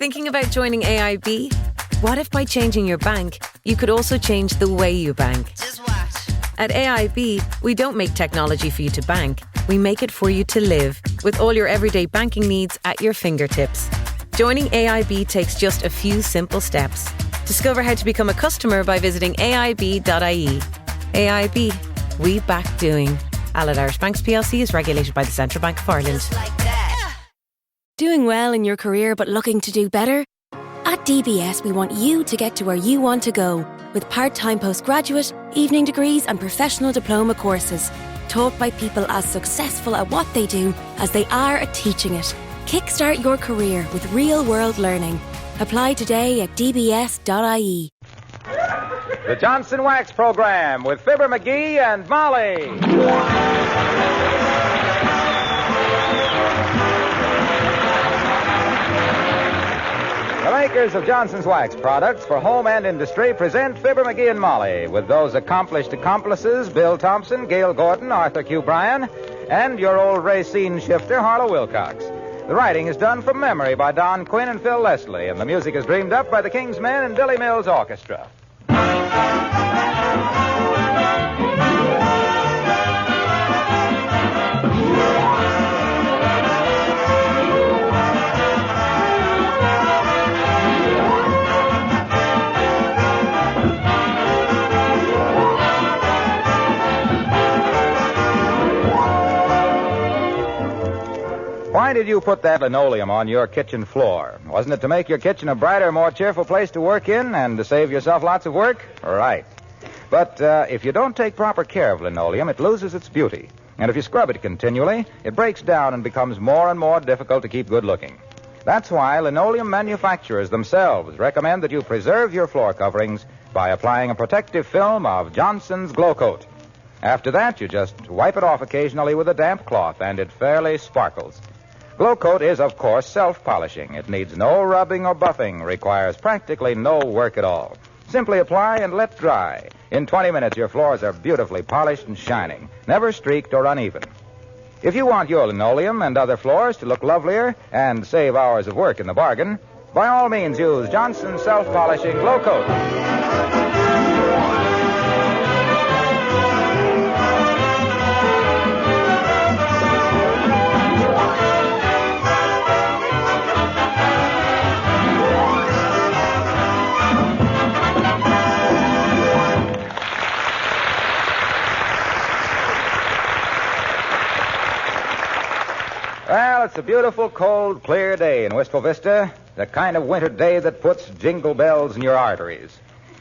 Thinking about joining AIB? What if by changing your bank, you could also change the way you bank? Just watch. At AIB, we don't make technology for you to bank. We make it for you to live, with all your everyday banking needs at your fingertips. Joining AIB takes just a few simple steps. Discover how to become a customer by visiting aib.ie. AIB, we back doing. Allied Irish Banks plc is regulated by the Central Bank of Ireland. Just like that. Doing well in your career but looking to do better? At DBS, we want you to get to where you want to go with part-time postgraduate, evening degrees and professional diploma courses taught by people as successful at what they do as they are at teaching it. Kickstart your career with real-world learning. Apply today at dbs.ie. The Johnson Wax Program with Fibber, MCGee, and Molly. The makers of Johnson's Wax products for home and industry present Fibber, MCGee, and Molly with those accomplished accomplices, Bill Thompson, Gail Gordon, Arthur Q. Bryan, and your old Racine shifter, Harlow Wilcox. The writing is done from memory by Don Quinn and Phil Leslie, and the music is dreamed up by the King's Men and Billy Mills Orchestra. Why did you put that linoleum on your kitchen floor? Wasn't it to make your kitchen a brighter, more cheerful place to work in and to save yourself lots of work? Right. But if you don't take proper care of linoleum, it loses its beauty. And if you scrub it continually, it breaks down and becomes more and more difficult to keep good looking. That's why linoleum manufacturers themselves recommend that you preserve your floor coverings by applying a protective film of Johnson's Glow Coat. After that, you just wipe it off occasionally with a damp cloth, and it fairly sparkles. Glow Coat is, of course, self-polishing. It needs no rubbing or buffing, requires practically no work at all. Simply apply and let dry. In 20 minutes, your floors are beautifully polished and shining, never streaked or uneven. If you want your linoleum and other floors to look lovelier and save hours of work in the bargain, by all means use Johnson's self-polishing Glow Coat. Well, it's a beautiful, cold, clear day in Wistful Vista. The kind of winter day that puts jingle bells in your arteries.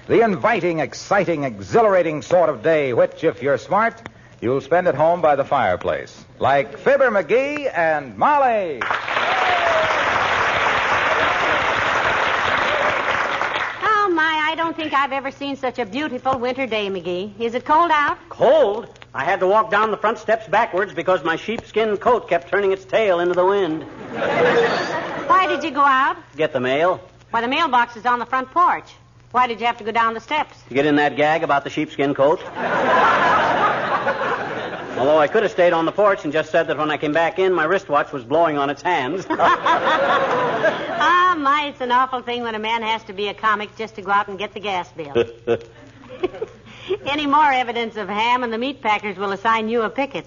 The inviting, exciting, exhilarating sort of day which, if you're smart, you'll spend at home by the fireplace. Like Fibber, MCGee, and Molly. Oh, my, I don't think I've ever seen such a beautiful winter day, McGee. Is it cold out? Cold? I had to walk down the front steps backwards because my sheepskin coat kept turning its tail into the wind. Why did you go out? Get the mail. Why, the mailbox is on the front porch. Why did you have to go down the steps? You get in that gag about the sheepskin coat? Although I could have stayed on the porch and just said that when I came back in, my wristwatch was blowing on its hands. Ah, my, it's an awful thing when a man has to be a comic just to go out and get the gas bill. Any more evidence of ham and the meat packers will assign you a picket.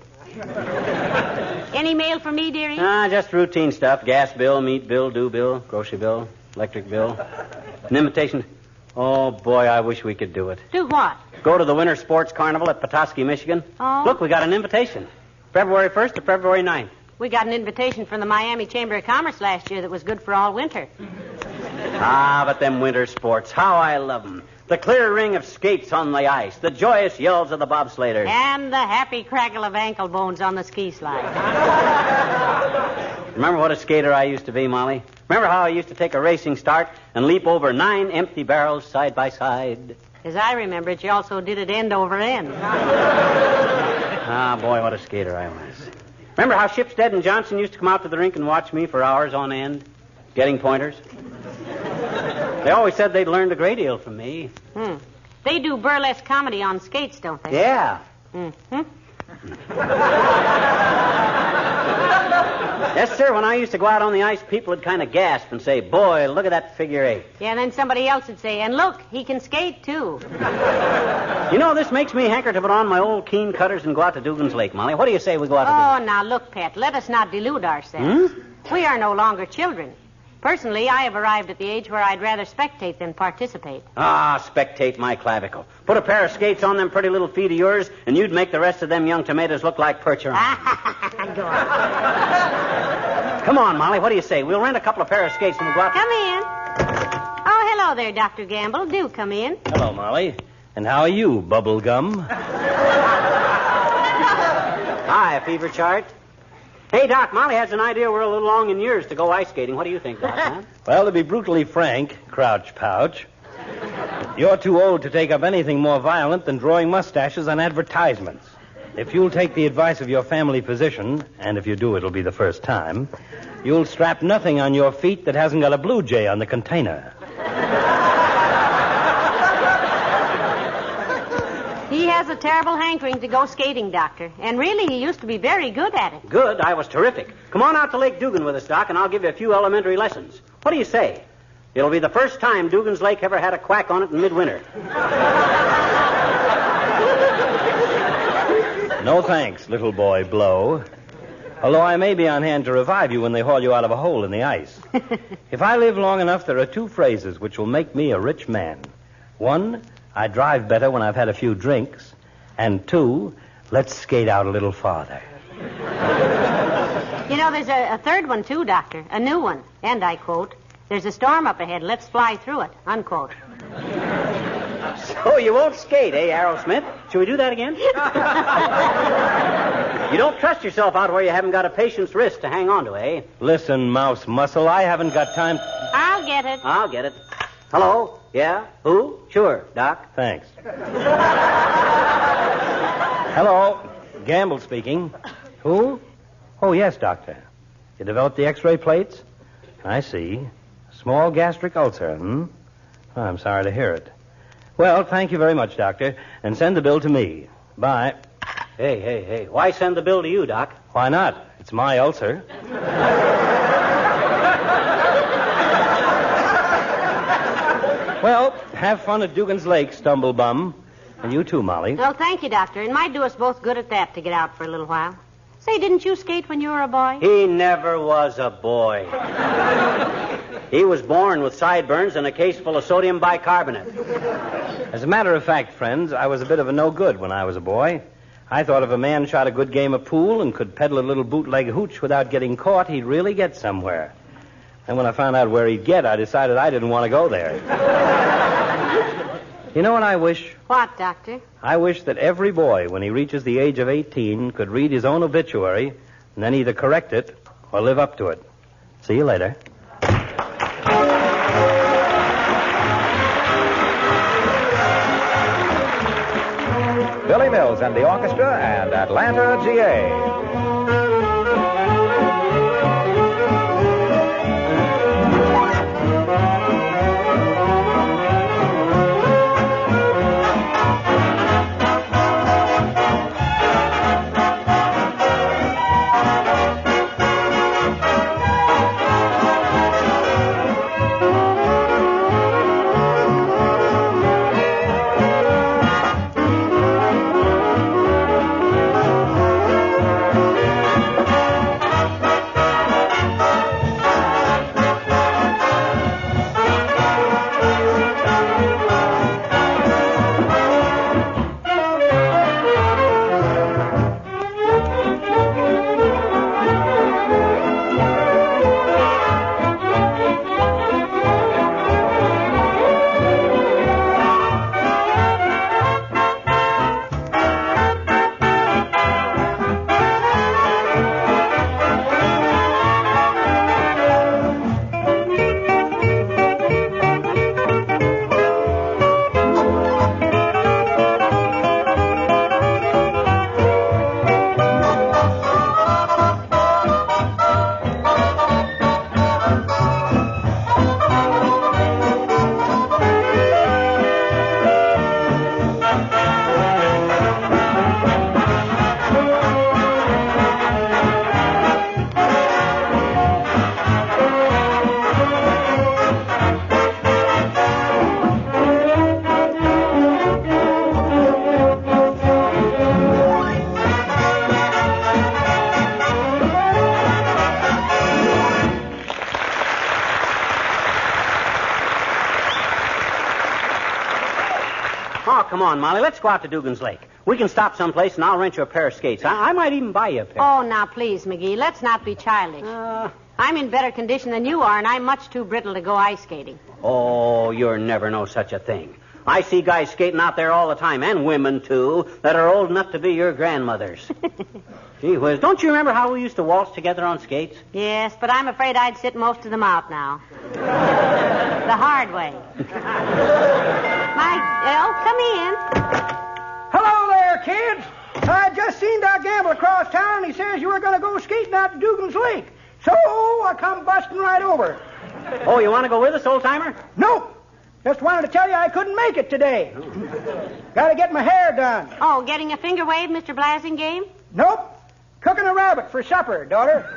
Any mail for me, dearie? Just routine stuff. Gas bill, meat bill, due bill, grocery bill, electric bill. An invitation. Oh, boy, I wish we could do it. Do what? Go to the Winter Sports Carnival at Petoskey, Michigan. Oh? Look, we got an invitation. February 1st to February 9th. We got an invitation from the Miami Chamber of Commerce last year that was good for all winter. But them winter sports, how I love them. The clear ring of skates on the ice, the joyous yells of the bobsledders. And the happy crackle of ankle bones on the ski slide. Remember what a skater I used to be, Molly? Remember how I used to take a racing start and leap over 9 empty barrels side by side? As I remember it, you also did it end over end. Boy, what a skater I was. Remember how Shipstead and Johnson used to come out to the rink and watch me for hours on end, getting pointers? They always said they'd learned a great deal from me. They do burlesque comedy on skates, don't they? Yeah. Yes, sir. When I used to go out on the ice, people would kind of gasp and say, boy, look at that figure eight. Yeah, and then somebody else would say, and look, he can skate, too. You know, this makes me hanker to put on my old keen cutters and go out to Dugans Lake, Molly. What do you say we go out to Dugans? Oh, now, look, Pet, let us not delude ourselves. We are no longer children. Personally, I have arrived at the age where I'd rather spectate than participate. Ah, spectate my clavicle. Put a pair of skates on them pretty little feet of yours, and you'd make the rest of them young tomatoes look like percherons. Go on. Come on, Molly, what do you say? We'll rent a couple of pair of skates and we'll go out... Come in. Oh, hello there, Dr. Gamble. Do come in. Hello, Molly. And how are you, Bubblegum? Hi, Fever Chart. Hey, Doc, Molly has an idea we're a little long in years to go ice skating. What do you think, Doc? Huh? Well, to be brutally frank, Crouch Pouch, you're too old to take up anything more violent than drawing mustaches on advertisements. If you'll take the advice of your family physician, and if you do, it'll be the first time, you'll strap nothing on your feet that hasn't got a blue jay on the container. He has a terrible hankering to go skating, Doctor. And really, he used to be very good at it. Good? I was terrific. Come on out to Lake Dugan with us, Doc, and I'll give you a few elementary lessons. What do you say? It'll be the first time Dugan's Lake ever had a quack on it in midwinter. No thanks, little boy Blow. Although I may be on hand to revive you when they haul you out of a hole in the ice. If I live long enough, there are two phrases which will make me a rich man. One, I drive better when I've had a few drinks. And two, let's skate out a little farther. You know, there's a third one, too, Doctor. A new one. And I quote, there's a storm up ahead. Let's fly through it. Unquote. So you won't skate, eh, Aerosmith? Should we do that again? You don't trust yourself out where you haven't got a patient's wrist to hang on to, eh? Listen, Mouse Muscle, I haven't got time... I'll get it. I'll get it. Hello? Yeah? Who? Sure, Doc. Thanks. Hello. Gamble speaking. Who? Oh, yes, Doctor. You developed the X-ray plates? I see. Small gastric ulcer, Oh, I'm sorry to hear it. Well, thank you very much, Doctor. And send the bill to me. Bye. Hey. Why send the bill to you, Doc? Why not? It's my ulcer. Well, have fun at Dugan's Lake, Stumblebum. And you too, Molly. Well, thank you, Doctor. It might do us both good at that to get out for a little while. Say, didn't you skate when you were a boy? He never was a boy. He was born with sideburns and a case full of sodium bicarbonate. As a matter of fact, friends, I was a bit of a no-good when I was a boy. I thought if a man shot a good game of pool and could peddle a little bootleg hooch without getting caught, he'd really get somewhere. And when I found out where he'd get, I decided I didn't want to go there. You know what I wish? What, Doctor? I wish that every boy, when he reaches the age of 18, could read his own obituary and then either correct it or live up to it. See you later. Billy Mills and the orchestra and Atlanta, GA. come on, Molly. Let's go out to Dugans Lake. We can stop someplace, and I'll rent you a pair of skates. I might even buy you a pair. Oh, now, please, McGee, let's not be childish. I'm in better condition than you are, and I'm much too brittle to go ice skating. Oh, you're never no such a thing. I see guys skating out there all the time, and women, too, that are old enough to be your grandmothers. Gee whiz, don't you remember how we used to waltz together on skates? Yes, but I'm afraid I'd sit most of them out now. The hard way. Come in. Hello there, kids. I just seen Doc Gamble across town, and he says you were going to go skating out to Dugans Lake. So I come busting right over. Oh, you want to go with us, old-timer? Nope. Just wanted to tell you I couldn't make it today. Got to get my hair done. Oh, getting a finger wave, Mr. Blasingame? Nope. Cooking a rabbit for supper, daughter.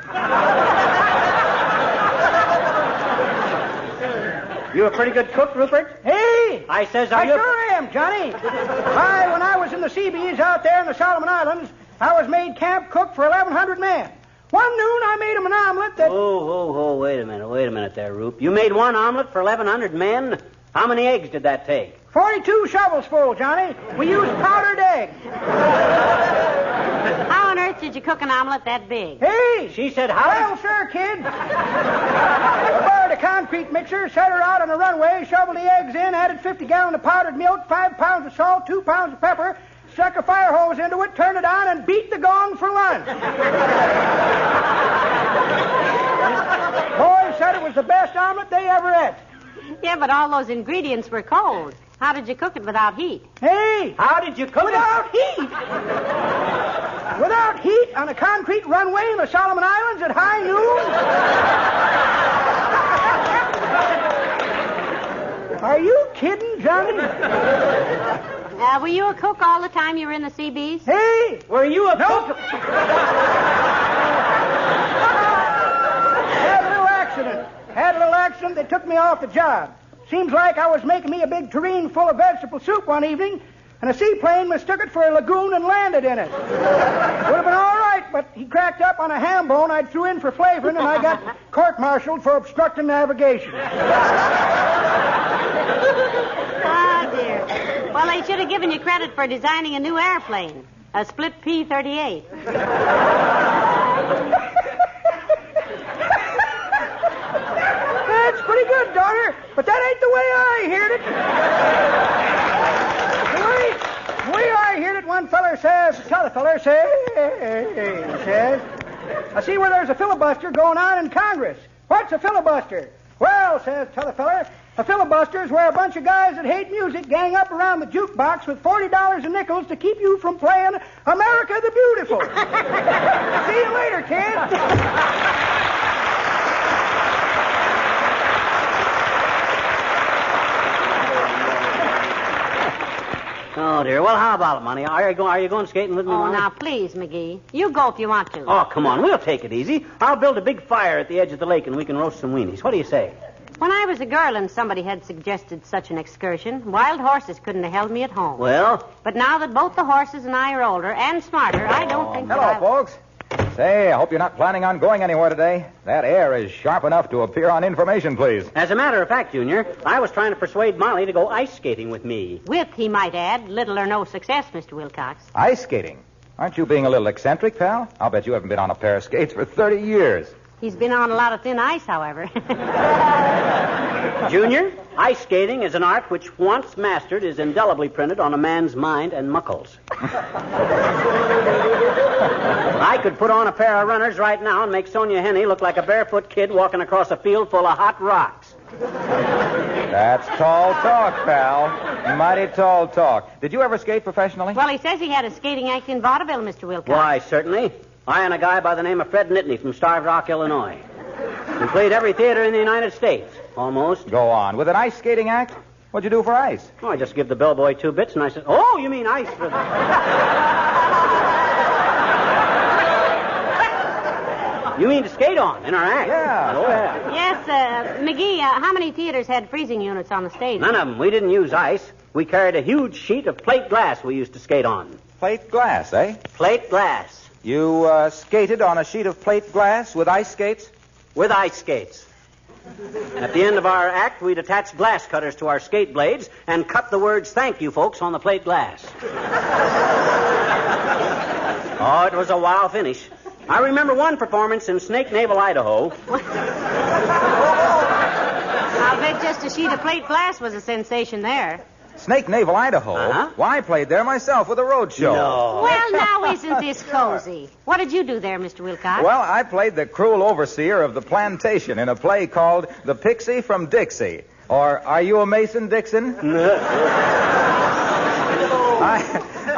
You a pretty good cook, Rupert? Hey! I says, I sure am, Johnny. When I was in the Seabees out there in the Solomon Islands, I was made camp cook for 1,100 men. One noon, I made 'em an omelet that... Oh, wait a minute there, Rupe. You made one omelet for 1,100 men? How many eggs did that take? 42 shovels full, Johnny. We used powdered egg. How on earth did you cook an omelet that big? Hey! She said how? Well, sir, kid. I borrowed a concrete mixer, set her out on the runway, shoveled the eggs in, added 50 gallons of powdered milk, 5 pounds of salt, 2 pounds of pepper, stuck a fire hose into it, turned it on, and beat the gong for lunch. Boys said it was the best omelet they ever ate. Yeah, but all those ingredients were cold. How did you cook it without heat? Hey! How did you cook without heat? Without heat on a concrete runway in the Solomon Islands at high noon? Are you kidding, Johnny? Were you a cook all the time you were in the Seabees? Hey! Were you a cook? Had a little accident. They took me off the job. Seems like I was making me a big tureen full of vegetable soup one evening, and a seaplane mistook it for a lagoon and landed in it. Would have been all right, but he cracked up on a ham bone I threw in for flavoring, and I got court-martialed for obstructing navigation. Oh, dear. Well, they should have given you credit for designing a new airplane, a split P-38. That's pretty good, daughter, but that ain't the way I heard it. The way I heard it, one feller says, t'other feller says, I see where there's a filibuster going on in Congress. What's a filibuster? Well, says t'other feller, a filibuster is where a bunch of guys that hate music gang up around the jukebox with $40 in nickels to keep you from playing America the Beautiful. See you later, kids. Oh, dear. Well, how about it, Monty? Are you going skating with me, Oh, Molly? now, please, McGee. You go if you want to. Oh, come on. We'll take it easy. I'll build a big fire at the edge of the lake, and we can roast some weenies. What do you say? When I was a girl and somebody had suggested such an excursion, wild horses couldn't have held me at home. Well? But now that both the horses and I are older and smarter, I don't think Hello, that folks. Say, I hope you're not planning on going anywhere today. That air is sharp enough to appear on information, please. As a matter of fact, Junior, I was trying to persuade Molly to go ice skating with me. With, he might add, little or no success, Mr. Wilcox. Ice skating? Aren't you being a little eccentric, pal? I'll bet you haven't been on a pair of skates for 30 years. He's been on a lot of thin ice, however. Junior, ice skating is an art which, once mastered, is indelibly printed on a man's mind and muckles. I could put on a pair of runners right now and make Sonia Henney look like a barefoot kid walking across a field full of hot rocks. That's tall talk, pal. Mighty tall talk. Did you ever skate professionally? Well, he says he had a skating act in vaudeville, Mr. Wilcox. Why, certainly. I and a guy by the name of Fred Nittany from Starved Rock, Illinois. We played every theater in the United States, almost. Go on. With an ice skating act? What'd you do for ice? Oh, I just give the bellboy 2 bits, and I said, oh, you mean ice for the... You mean to skate on in our act? Yeah. Oh, yeah. Yes, McGee, how many theaters had freezing units on the stage? None of them. We didn't use ice. We carried a huge sheet of plate glass we used to skate on. Plate glass, eh? Plate glass. You skated on a sheet of plate glass with ice skates? With ice skates. At the end of our act, we'd attach glass cutters to our skate blades and cut the words, "Thank you, folks," on the plate glass. Oh, it was a wow finish. I remember one performance in Snake Naval, Idaho. I'll bet just a sheet of plate glass was a sensation there. Snake Naval, Idaho? Uh-huh. Why, I played there myself with a road show. No. Well, now isn't this cozy? What did you do there, Mr. Wilcox? Well, I played the cruel overseer of the plantation in a play called The Pixie from Dixie. Or, Are You a Mason, Dixon?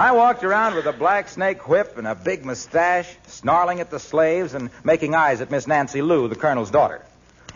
I walked around with a black snake whip and a big mustache, snarling at the slaves and making eyes at Miss Nancy Lou, the colonel's daughter.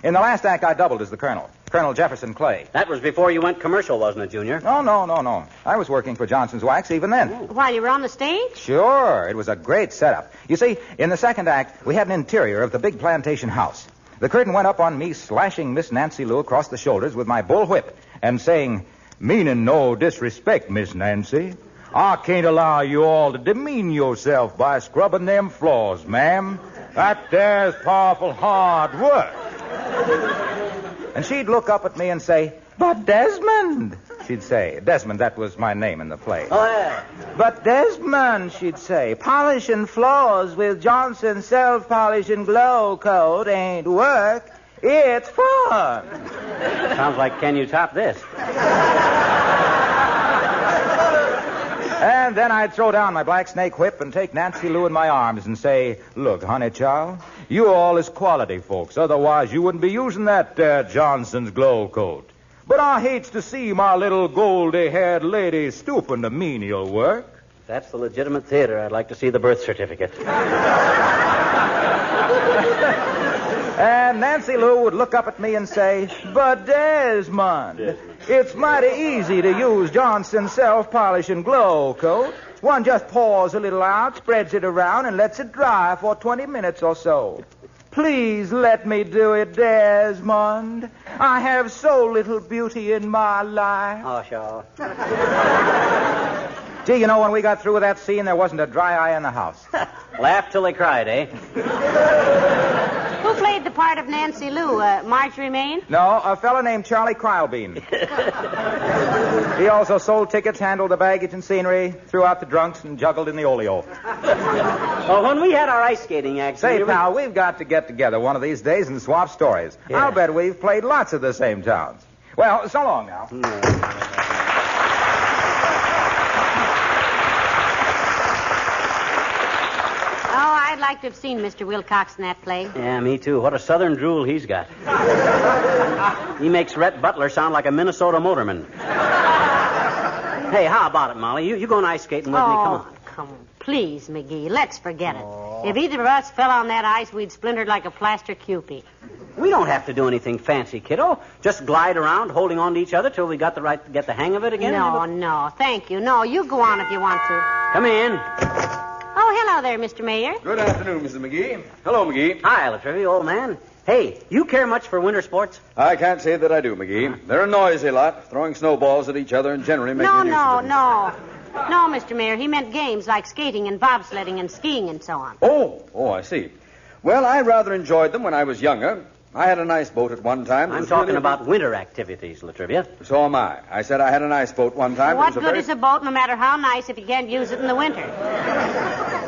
In the last act, I doubled as the colonel, Colonel Jefferson Clay. That was before you went commercial, wasn't it, Junior? No. I was working for Johnson's Wax even then. While you were on the stage? Sure. It was a great setup. You see, in the second act, we had an interior of the big plantation house. The curtain went up on me slashing Miss Nancy Lou across the shoulders with my bull whip and saying, "Meaning no disrespect, Miss Nancy, I can't allow you all to demean yourself by scrubbing them floors, ma'am. That there's powerful hard work." And she'd look up at me and say, "But Desmond," she'd say. Desmond, that was my name in the play. Oh, yeah. "But Desmond," she'd say, "polishing floors with Johnson's self-polishing glow coat ain't work. It's fun." Sounds like Can You Top This? And then I'd throw down my black snake whip and take Nancy Lou in my arms and say, "Look, honey child, you all is quality folks. Otherwise, you wouldn't be using that Johnson's glow coat. But I hates to see my little goldy-haired lady stooping to menial work." If that's the legitimate theater, I'd like to see the birth certificate. And Nancy Lou would look up at me and say, "But Desmond, it's mighty easy to use Johnson's self-polishing glow coat. One just pours a little out, spreads it around, and lets it dry for 20 minutes or so. Please let me do it, Desmond. I have so little beauty in my life." Oh, sure. Gee, you know, when we got through with that scene, there wasn't a dry eye in the house. Laugh till they cried, eh? Who played the part of Nancy Lou? Marjorie Main? No, a fellow named Charlie Krylebean. He also sold tickets, handled the baggage and scenery, threw out the drunks, and juggled in the oleo. Well, when we had our ice skating act... Say, pal, we've got to get together one of these days and swap stories. Yeah. I'll bet we've played lots of the same towns. Well, so long now. I'd like to have seen Mr. Wilcox in that play. Yeah, me too. What a southern drool he's got. He makes Rhett Butler sound like a Minnesota motorman. Hey, how about it, Molly? You going ice skating with me? Come on. Come on. Please, McGee, let's forget it. If either of us fell on that ice, we'd splintered like a plaster Cupid. We don't have to do anything fancy, kiddo. Just glide around, holding on to each other till we get the hang of it again. No, thank you. No, you go on if you want to. Come in. Oh, hello there, Mr. Mayor. Good afternoon, Mrs. McGee. Hello, McGee. Hi, Latrivia, old man. Hey, you care much for winter sports? I can't say that I do, McGee. They're a noisy lot, throwing snowballs at each other and generally making a nuisance of No, Mr. Mayor. He meant games like skating and bobsledding and skiing and so on. Oh, I see. Well, I rather enjoyed them when I was younger. I had an ice boat at one time. I'm talking about winter activities, Latrivia. So am I. I said I had an ice boat one time. What good is a boat, no matter how nice, if you can't use it in the winter?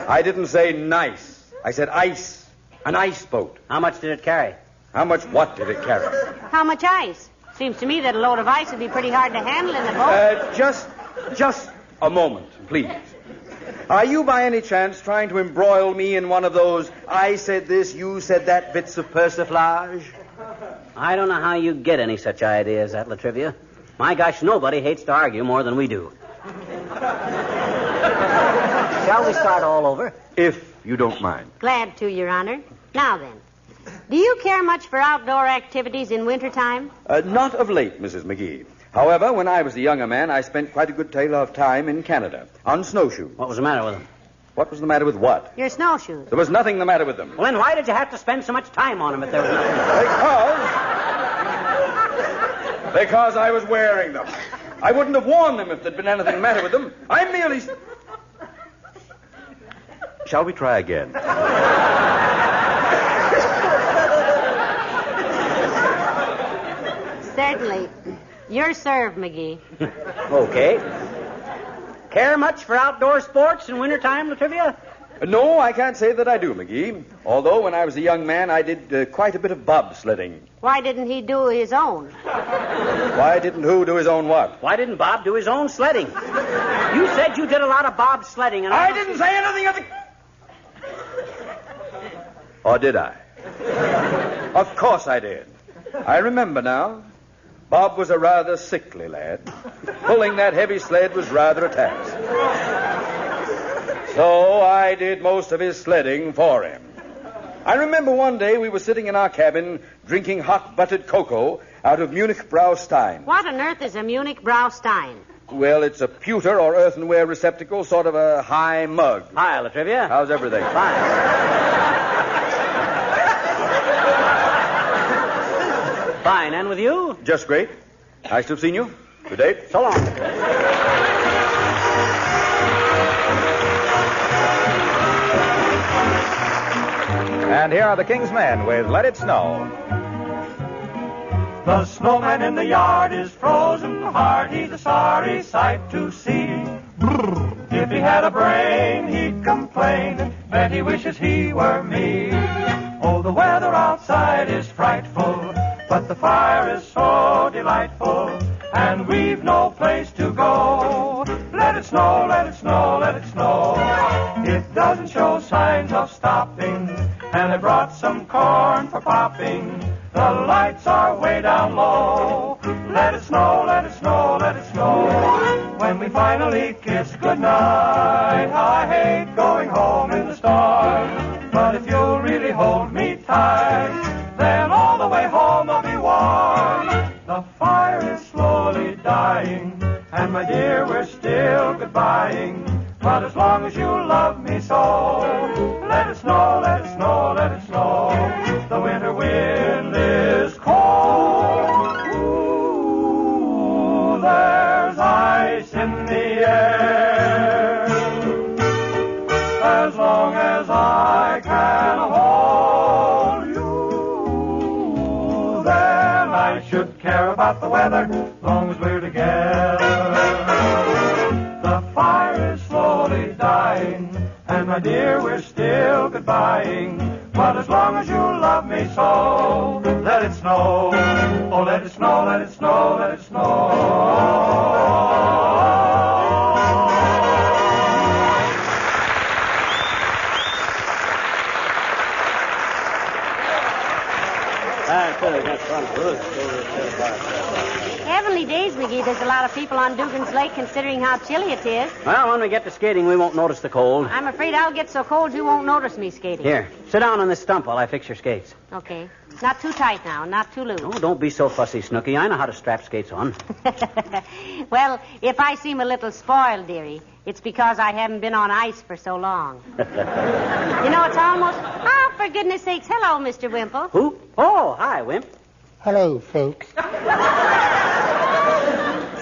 I didn't say nice. I said ice. An ice boat. How much did it carry? How much what did it carry? How much ice? Seems to me that a load of ice would be pretty hard to handle in the boat. Just a moment, please. Are you by any chance trying to embroil me in one of those I said this, you said that bits of persiflage? I don't know how you get any such ideas, that Latrivia. My gosh, nobody hates to argue more than we do. Shall we start all over? If you don't mind. Glad to, Your Honor. Now then, do you care much for outdoor activities in wintertime? Not of late, Mrs. McGee. However, when I was a younger man, I spent quite a good deal of time in Canada, on snowshoes. What was the matter with them? What was the matter with what? Your snowshoes. There was nothing the matter with them. Well, then why did you have to spend so much time on them if there was nothing? Because I was wearing them. I wouldn't have worn them if there'd been anything the matter with them. I merely... Shall we try again? Certainly. You're served, McGee. Okay. Care much for outdoor sports in wintertime, Latrivia? No, I can't say that I do, McGee. Although when I was a young man, I did quite a bit of bobsledding. Why didn't he do his own? Why didn't who do his own what? Why didn't Bob do his own sledding? You said you did a lot of bobsledding, and I didn't say anything of the... Or did I? Of course I did. I remember now. Bob was a rather sickly lad. Pulling that heavy sled was rather a task. So I did most of his sledding for him. I remember one day we were sitting in our cabin drinking hot buttered cocoa out of Munich Braustein. What on earth is a Munich Braustein? Well, it's a pewter or earthenware receptacle, sort of a high mug. Hi, Latrivia. How's everything? Fine. Fine, and with you? Just great. Nice to have seen you. Good day. So long. And here are the King's Men with Let It Snow. The snowman in the yard is frozen hard. He's a sorry sight to see. If he had a brain, he'd complain that he wishes he were me. Oh, the weather outside is frightful, but the fire is so delightful, and we've no place to go. Let it snow, let it snow, let it snow. It doesn't show signs of stopping, and I brought some corn for popping. The lights are way down low. Let it snow, let it snow, let it snow. When we finally kiss goodnight, I hate going home in the storm. But if you'll really hold me tight, then all the way home I'll be warm. The fire is slowly dying, and my dear, we're still goodbying. But as long as you love me so, let it snow, let it snow, let it snow. The winter wind is cold. Ooh, there's ice in the air. As long as I can hold you, then I should care about the weather, as long as we're together. The fire is slowly dying, and my dear, we're still goodbying. But as long as you love me so, let it snow. Oh, let it snow, let it snow, let it snow. Heavenly days, McGee. There's a lot of people on Dugans Lake considering how chilly it is. Well, when we get to skating, we won't notice the cold. I'm afraid I'll get so cold you won't notice me skating. Here, sit down on this stump while I fix your skates. Okay. Not too tight now, not too loose. Oh, don't be so fussy, Snooky. I know how to strap skates on. Well, if I seem a little spoiled, dearie, it's because I haven't been on ice for so long. You know, it's almost... Oh, for goodness sakes. Hello, Mr. Wimple. Who? Oh, hi, Wimp. Hello, folks.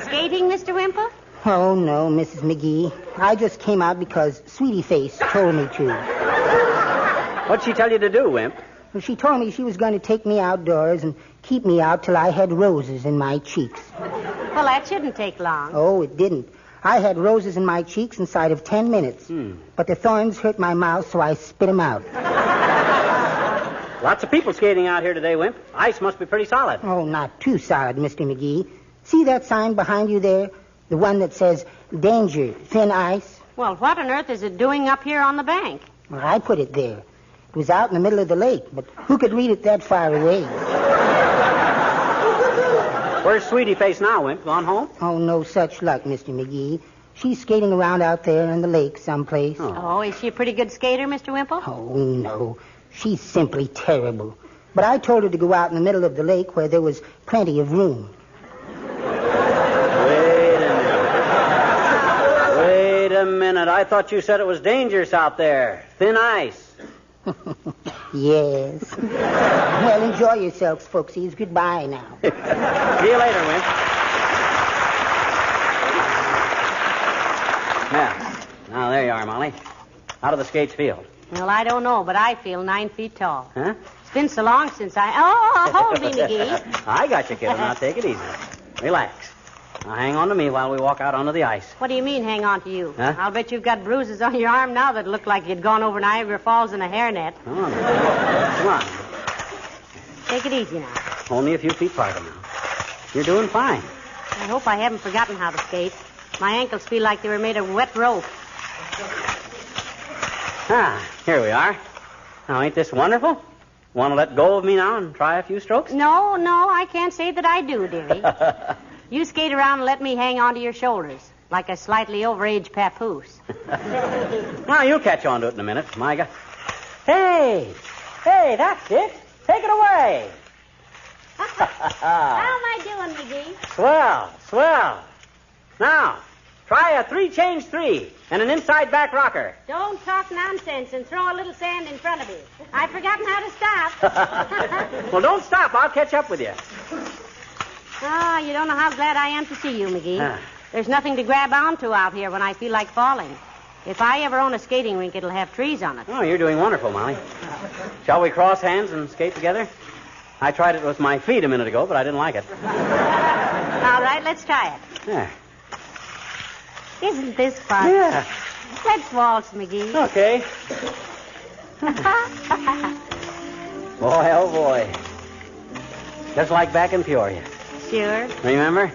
Skating, Mr. Wimple? Oh, no, Mrs. McGee. I just came out because Sweetie Face told me to. What'd she tell you to do, Wimp? Well, she told me she was going to take me outdoors and keep me out till I had roses in my cheeks. Well, that shouldn't take long. Oh, it didn't. I had roses in my cheeks inside of 10 minutes. But the thorns hurt my mouth, so I spit them out. Lots of people skating out here today, Wimp. Ice must be pretty solid. Oh, not too solid, Mr. McGee. See that sign behind you there? The one that says, danger, thin ice? Well, what on earth is it doing up here on the bank? Well, I put it there. It was out in the middle of the lake, but who could read it that far away? Where's Sweetie Face now, Wimp? Gone home? Oh, no such luck, Mr. McGee. She's skating around out there in the lake someplace. Oh, is she a pretty good skater, Mr. Wimple? Oh, no. She's simply terrible. But I told her to go out in the middle of the lake where there was plenty of room. Wait a minute. I thought you said it was dangerous out there. Thin ice. Yes. Well, enjoy yourselves, folksies. Goodbye now. See you later, Wimp. Yeah. Now, there you are, Molly. How do the skates feel? Well, I don't know, but I feel 9 feet tall. Huh? been so long since hold me, McGee. I got you, kiddo. Now take it easy. Relax. Now hang on to me while we walk out onto the ice. What do you mean, hang on to you? Huh? I'll bet you've got bruises on your arm now that look like you'd gone over Niagara Falls in a hairnet. Come on. Come on. Take it easy now. Only a few feet farther now. You're doing fine. I hope I haven't forgotten how to skate. My ankles feel like they were made of wet rope. Here we are. Now, ain't this wonderful? Want to let go of me now and try a few strokes? No, I can't say that I do, dearie. You skate around and let me hang onto your shoulders, like a slightly overaged papoose. Now, you'll catch on to it in a minute, Micah. Hey, that's it. Take it away. How am I doing, McGee? Swell. Now, try a 3-change-3 and an inside-back rocker. Don't talk nonsense and throw a little sand in front of me. I've forgotten how to stop. Well, don't stop. I'll catch up with you. You don't know how glad I am to see you, McGee. There's nothing to grab onto out here when I feel like falling. If I ever own a skating rink, it'll have trees on it. Oh, you're doing wonderful, Molly. Shall we cross hands and skate together? I tried it with my feet a minute ago, but I didn't like it. All right, let's try it. There. Isn't this fun? Yeah. Let's waltz, McGee. Okay. Boy, oh boy. Just like back in Peoria. Sure. Remember?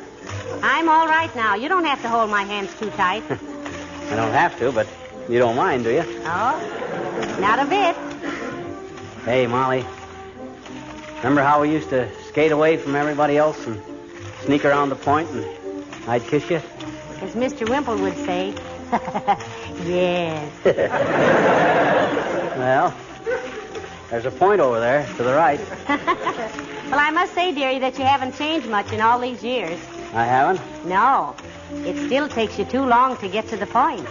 I'm all right now. You don't have to hold my hands too tight. I don't have to, but you don't mind, do you? Oh, not a bit. Hey, Molly. Remember how we used to skate away from everybody else and sneak around the point and I'd kiss you? As Mr. Wimple would say, yes. Well, there's a point over there to the right. Well, I must say, dearie, that you haven't changed much in all these years. I haven't? No. It still takes you too long to get to the point.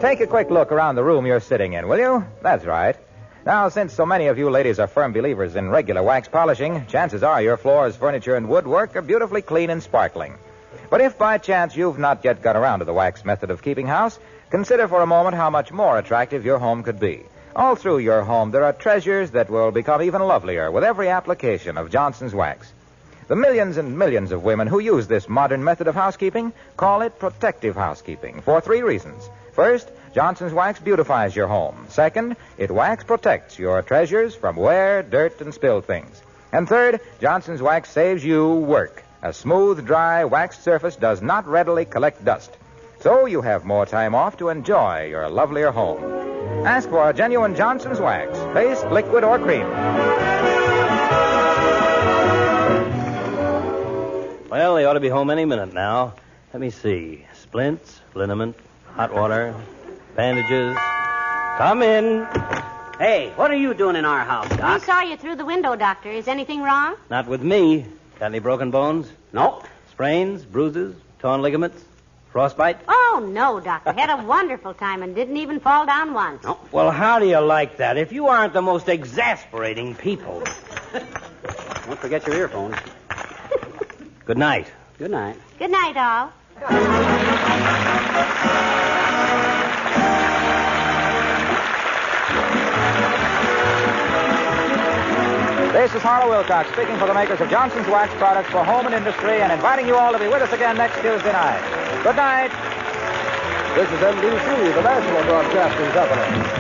Take a quick look around the room you're sitting in, will you? That's right. Now, since so many of you ladies are firm believers in regular wax polishing, chances are your floors, furniture, and woodwork are beautifully clean and sparkling. But if by chance you've not yet got around to the wax method of keeping house, consider for a moment how much more attractive your home could be. All through your home, there are treasures that will become even lovelier with every application of Johnson's wax. The millions and millions of women who use this modern method of housekeeping call it protective housekeeping for 3 reasons. First, Johnson's wax beautifies your home. Second, it wax protects your treasures from wear, dirt, and spilled things. And third, Johnson's wax saves you work. A smooth, dry, waxed surface does not readily collect dust. So you have more time off to enjoy your lovelier home. Ask for a genuine Johnson's wax, paste, liquid, or cream. Well, they ought to be home any minute now. Let me see. Splints, liniment, hot water, bandages. Come in. Hey, what are you doing in our house, Doc? I saw you through the window, Doctor. Is anything wrong? Not with me. Got any broken bones? No. Sprains, bruises, torn ligaments, frostbite? Oh, no, Doctor. Had a wonderful time and didn't even fall down once. No. Well, how do you like that? If you aren't the most exasperating people. Don't forget your earphones. Good night. Good night. Good night, all. This is Harlow Wilcox speaking for the makers of Johnson's Wax products for home and industry and inviting you all to be with us again next Tuesday night. Good night. This is NBC, the national broadcasting company.